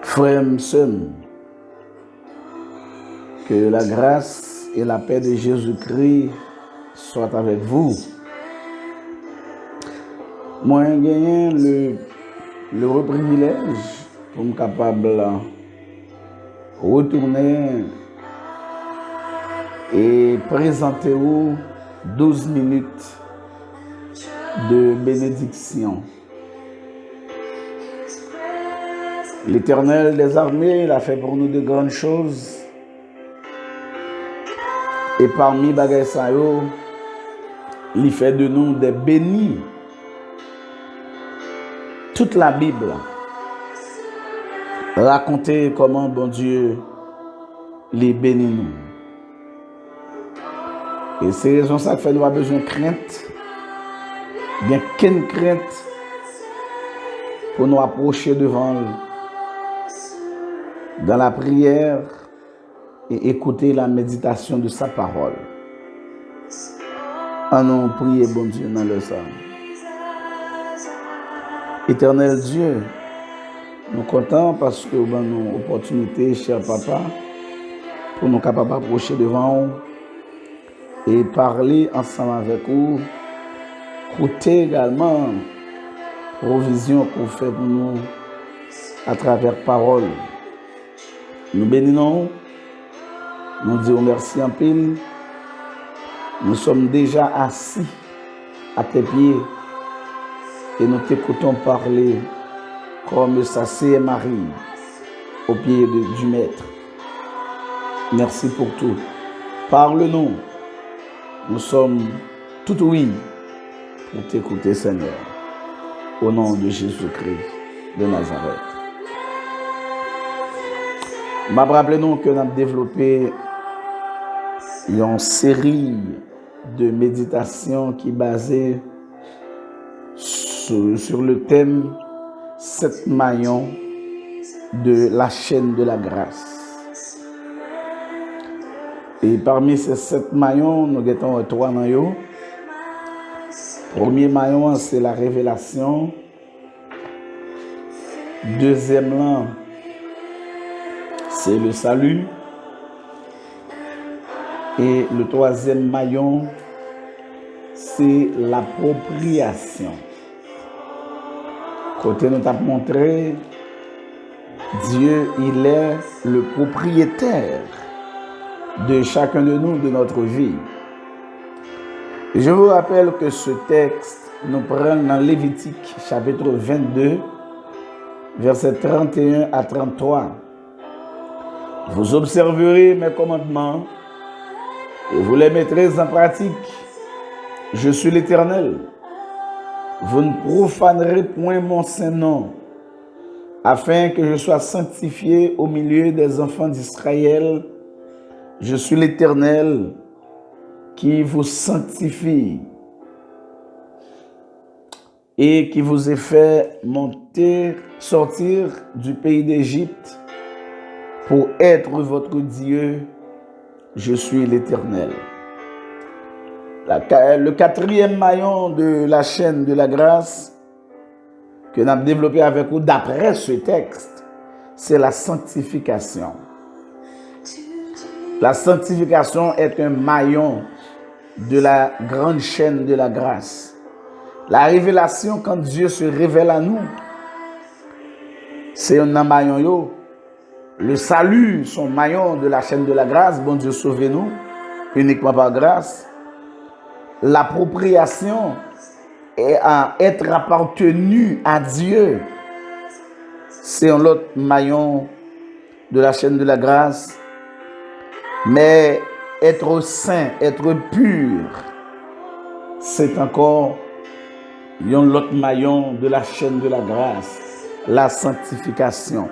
Frères et sœurs, que la grâce et la paix de Jésus-Christ soient avec vous. Moi, j'ai gagné le privilège pour me capable de retourner et présenter vous 12 minutes de bénédiction. L'Éternel des armées, il a fait pour nous de grandes choses. Et parmi bagay sa yo, il fait de nous des bénis. Toute la Bible raconter comment bon Dieu les bénit nous. Et c'est raison ça que fait nous avoir besoin de crainte. Bien qu'une crainte pour nous approcher devant lui dans la prière et écouter la méditation de sa parole. Allons prier bon Dieu dans le sang. Éternel Dieu, nous comptons parce que nous avons une opportunité, cher papa, pour nous capables d'approcher devant vous et parler ensemble avec vous. Écouter également provision qu'on fait pour nous à travers parole. Nous bénissons, nous disons merci en pile. Nous sommes déjà assis à tes pieds et nous t'écoutons parler comme ça c'est Marie au pied du Maître. Merci pour tout. Parle-nous. Nous sommes tout oui pour t'écouter, Seigneur. Au nom de Jésus-Christ de Nazareth. Rappelez-nous que nous avons développé une série de méditations qui est basée sur le thème 7 maillons de la chaîne de la grâce. Et parmi ces 7 maillons, nous avons 3 maillons. Premier maillon, c'est la révélation. Deuxième, c'est le salut. Et le troisième maillon, c'est l'appropriation. Côté nous t'a montré, Dieu, il est le propriétaire de chacun de nous, de notre vie. Et je vous rappelle que ce texte nous prend dans Lévitique, chapitre 22, versets 31 à 33. Vous observerez mes commandements et vous les mettrez en pratique. Je suis l'Éternel. Vous ne profanerez point mon saint nom, afin que je sois sanctifié au milieu des enfants d'Israël. Je suis l'Éternel qui vous sanctifie et qui vous ai fait sortir du pays d'Égypte pour être votre Dieu. Je suis l'Éternel. Le quatrième maillon de la chaîne de la grâce que nous avons développé avec vous d'après ce texte, c'est la sanctification. La sanctification est un maillon de la grande chaîne de la grâce. La révélation, quand Dieu se révèle à nous, c'est un maillon. Le salut, son maillon de la chaîne de la grâce, bon Dieu sauve-nous, uniquement par grâce. L'appropriation et à être appartenu à Dieu, c'est un autre maillon de la chaîne de la grâce. Mais être saint, être pur, c'est encore un autre maillon de la chaîne de la grâce, la sanctification.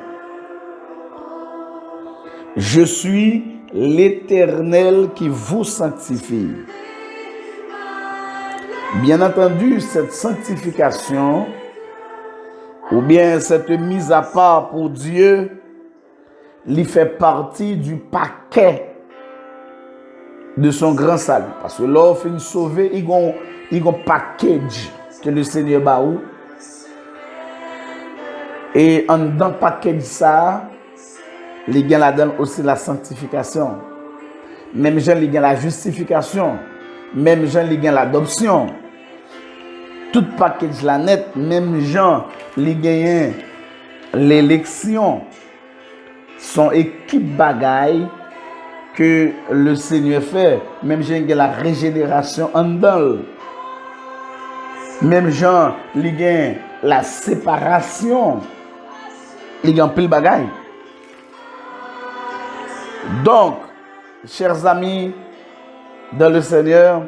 Je suis l'Éternel qui vous sanctifie. Bien entendu, cette sanctification, ou bien cette mise à part pour Dieu, il fait partie du paquet de son grand salut. Parce que l'offre est sauvée, il y a un package que le Seigneur baou Et en dans paquet de ça, les gens la donnent aussi la sanctification. Même gens les gens la justification. Même gens les gens l'adoption. Tout package la net, même gens les gagnent l'élection. Son équipe bagaille que le Seigneur fait. Même gens qui la régénération en dedans. Même gens les gagnent la séparation. Les gagnent pile bagaille. Donc, chers amis, dans le Seigneur,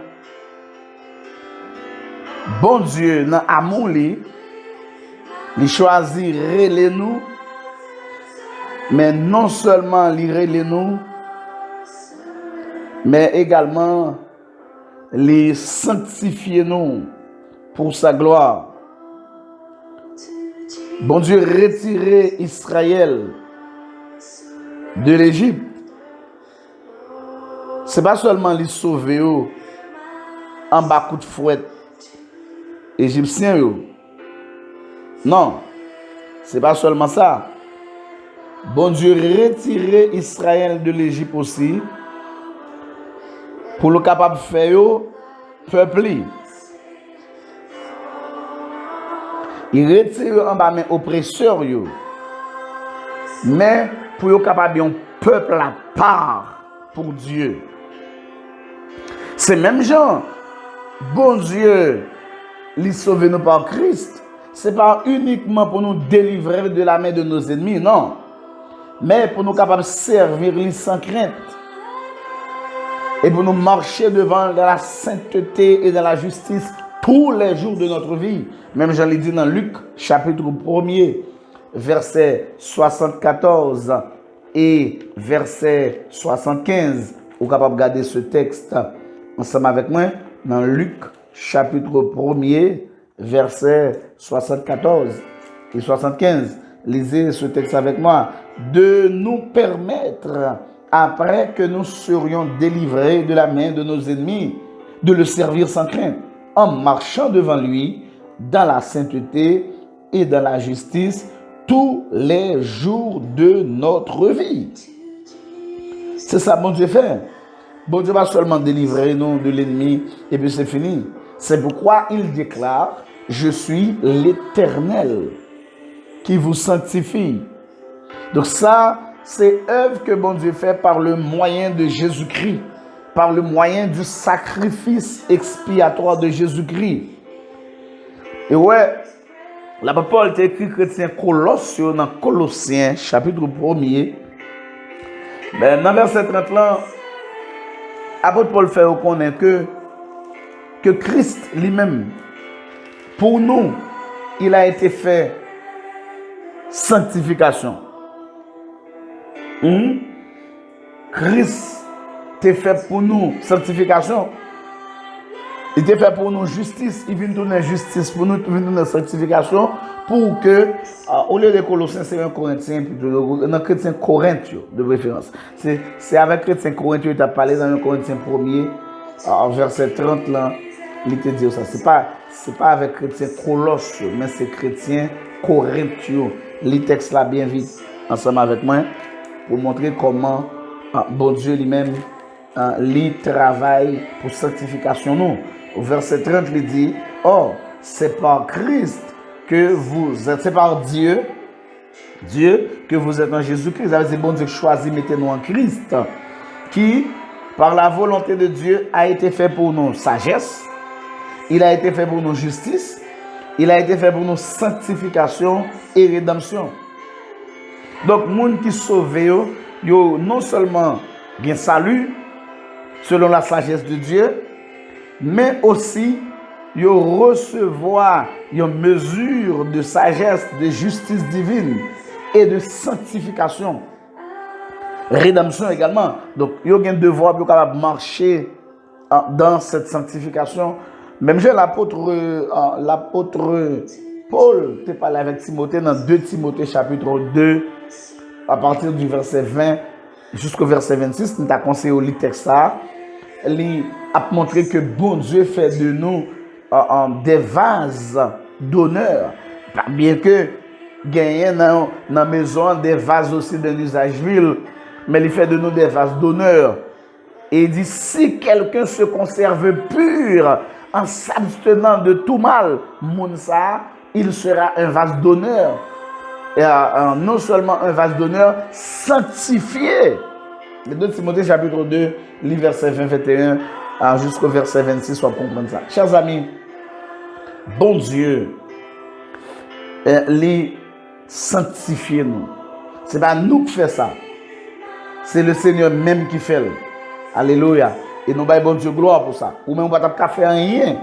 bon Dieu, dans l'amour, il choisit de nous, mais non seulement de nous, mais également les sanctifier nous pour sa gloire. Bon Dieu, retirer Israël de l'Égypte. Ce n'est pas seulement les sauver en bas coup de fouet égyptien. Non, ce n'est pas seulement ça. Bon Dieu retirer Israël de l'Égypte aussi pour le capable de faire peuple. Il retire en bas mes oppresseurs, mais pour le capable de peuple à part pour Dieu. C'est même gens, bon Dieu, les sauver nous par Christ. Ce n'est pas uniquement pour nous délivrer de la main de nos ennemis, non. Mais pour nous capables de servir les sans crainte. Et pour nous marcher devant dans la sainteté et dans la justice tous les jours de notre vie. Même j'en l'ai dit dans Luc, chapitre 1er, verset 74 et verset 75. Vous êtes capable de garder ce texte ensemble avec moi dans Luc, chapitre 1er, verset 74 et 75. Lisez ce texte avec moi. De nous permettre, après que nous serions délivrés de la main de nos ennemis, de le servir sans crainte, en marchant devant lui dans la sainteté et dans la justice tous les jours de notre vie. C'est ça, bon Dieu fait. Bon Dieu va seulement délivrer nous de l'ennemi et puis c'est fini. C'est pourquoi il déclare, je suis l'Éternel qui vous sanctifie. Donc ça, c'est œuvre que bon Dieu fait par le moyen de Jésus-Christ, par le moyen du sacrifice expiatoire de Jésus-Christ. Et ouais, l'apôtre Paul t'a écrit chrétien Colossiens dans Colossiens, chapitre 1er. Ben, dans verset 30 là, l'apôtre Paul fait reconnaître que Christ lui-même, pour nous, il a été fait sanctification. Christ t'est fait pour nous sanctification. Il t'est fait pour nous justice. Il vient donner justice pour nous, il vient donner sanctification pour que, au lieu de Colossiens, c'est un Corinthien, un chrétien corinthien de préférence. C'est avec chrétien corinthien que tu as parlé dans un Corinthien 1er, verset 30 là, il te dit ça. C'est pas avec chrétien Colosse, mais c'est chrétien corinthien. Les textes là bien vite ensemble avec moi pour montrer comment bon Dieu lui-même lui travaille pour sanctification nous. Au verset 30, il dit, oh, c'est par Christ que vous êtes, c'est par Dieu que vous êtes en Jésus-Christ. Ça veut dire, bon Dieu choisit, mettez-nous en Christ, qui, par la volonté de Dieu, a été fait pour nous sagesse, il a été fait pour nous justice, il a été fait pour nous sanctification et rédemption. Donc, les gens qui sauvent, yo non seulement bien salut, selon la sagesse de Dieu, mais aussi yo recevoir une mesure de sagesse, de justice divine et de sanctification. Rédemption également. Donc, yo gen devoir pour capable marcher dans cette sanctification. Même l'apôtre Paul te parlé avec Timothée dans 2 Timothée chapitre 2 à partir du verset 20 jusqu'au verset 26, nous t'a conseillé au lit texte ça. Il a montré que bon Dieu fait de nous des vases d'honneur. Bien que gagné dans la maison des vases aussi d'un usage vil, mais il fait de nous des vases d'honneur. Et il dit, si quelqu'un se conserve pur en s'abstenant de tout mal, Mounsa, il sera un vase d'honneur. Et non seulement un vase d'honneur, sanctifié. Les 2 Timothée chapitre 2, les versets 20-21 jusqu'au verset 26, soit comprendre ça. Chers amis, bon Dieu, les sanctifier nous. Ce n'est pas nous qui faisons ça. C'est le Seigneur même qui fait. Alléluia. Et nous avons bon Dieu gloire pour ça. Ou même on ne va pas faire rien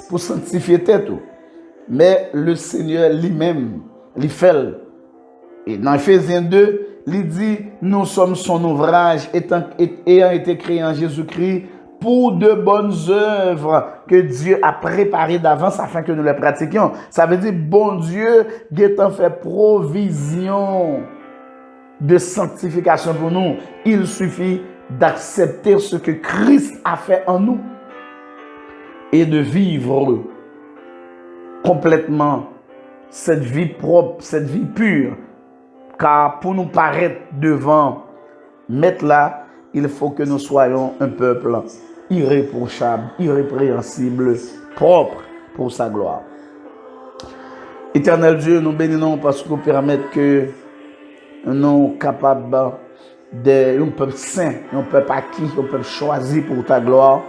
pour sanctifier tête. Mais le Seigneur lui-même, il fait. Et dans Ephésiens 2, il dit, nous sommes son ouvrage ayant été créé en Jésus-Christ pour de bonnes œuvres que Dieu a préparées d'avance afin que nous les pratiquions. Ça veut dire, bon Dieu, Dieu fait provision de sanctification pour nous. Il suffit d'accepter ce que Christ a fait en nous et de vivre complètement cette vie propre, cette vie pure. Car pour nous paraître devant Maître là, il faut que nous soyons un peuple irréprochable, irrépréhensible, propre pour sa gloire. Éternel Dieu, nous bénissons parce que vous permettez que nous sommes capables d'un peuple saint, un peuple acquis, un peuple choisi pour ta gloire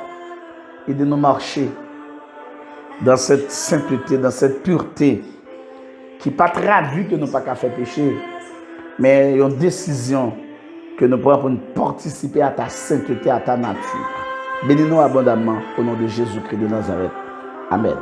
et de nous marcher dans cette sainteté, dans cette pureté qui n'est pas traduit que nous n'avons pas faire pécher, mais une décision que nous prenons pour nous participer à ta sainteté, à ta nature. Bénis-nous abondamment au nom de Jésus-Christ de Nazareth. Amen.